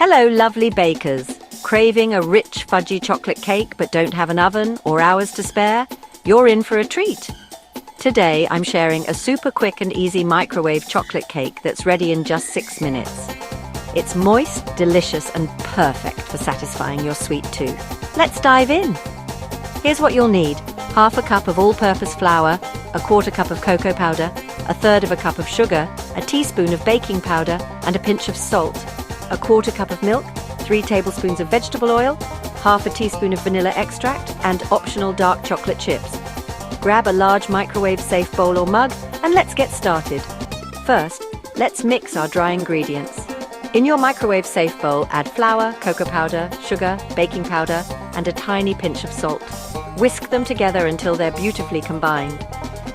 Hello, lovely bakers. Craving a rich, fudgy chocolate cake but don't have an oven or hours to spare? You're in for a treat. Today, I'm sharing a super quick and easy microwave chocolate cake that's ready in just 6 minutes. It's moist, delicious, and perfect for satisfying your sweet tooth. Let's dive in. Here's what you'll need. Half a cup of all-purpose flour, a quarter cup of cocoa powder, a third of a cup of sugar, a teaspoon of baking powder, and a pinch of salt, a quarter cup of milk, 3 tablespoons of vegetable oil, half a teaspoon of vanilla extract, and optional dark chocolate chips. Grab a large microwave-safe bowl or mug, and let's get started. First, let's mix our dry ingredients. In your microwave-safe bowl, add flour, cocoa powder, sugar, baking powder, and a tiny pinch of salt. Whisk them together until they're beautifully combined.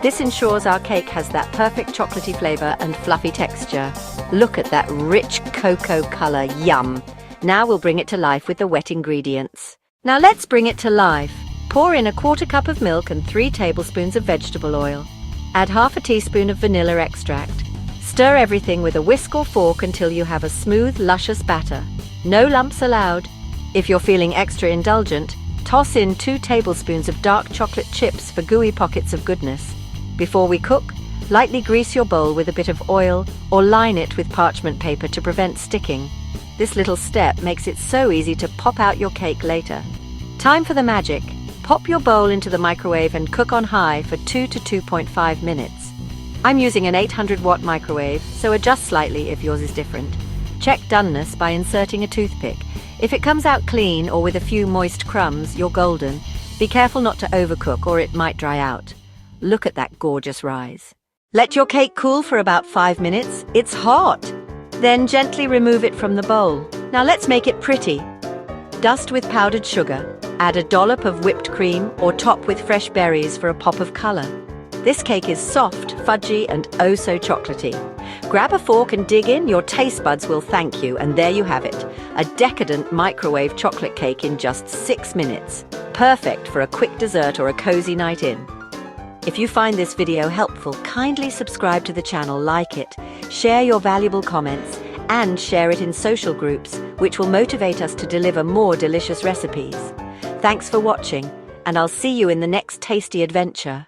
This ensures our cake has that perfect chocolatey flavor and fluffy texture. Look at that rich cocoa color, yum! Now we'll bring it to life with the wet ingredients. Now let's bring it to life. Pour in a quarter cup of milk and 3 tablespoons of vegetable oil. Add half a teaspoon of vanilla extract. Stir everything with a whisk or fork until you have a smooth, luscious batter. No lumps allowed. If you're feeling extra indulgent, toss in 2 tablespoons of dark chocolate chips for gooey pockets of goodness. Before we cook, lightly grease your bowl with a bit of oil or line it with parchment paper to prevent sticking. This little step makes it so easy to pop out your cake later. Time for the magic. Pop your bowl into the microwave and cook on high for 2 to 2.5 minutes. I'm using an 800-watt microwave, so adjust slightly if yours is different. Check doneness by inserting a toothpick. If it comes out clean or with a few moist crumbs, you're golden. Be careful not to overcook or it might dry out. Look at that gorgeous rise. Let your cake cool for about 5 minutes. It's hot. Then gently remove it from the bowl. Now let's make it pretty. Dust with powdered sugar. Add a dollop of whipped cream or top with fresh berries for a pop of color. This cake is soft, fudgy, and oh so chocolatey. Grab a fork and dig in. Your taste buds will thank you, and there you have it. A decadent microwave chocolate cake in just 6 minutes. Perfect for a quick dessert or a cozy night in. If you find this video helpful, kindly subscribe to the channel, like it, share your valuable comments, and share it in social groups, which will motivate us to deliver more delicious recipes. Thanks for watching, and I'll see you in the next tasty adventure.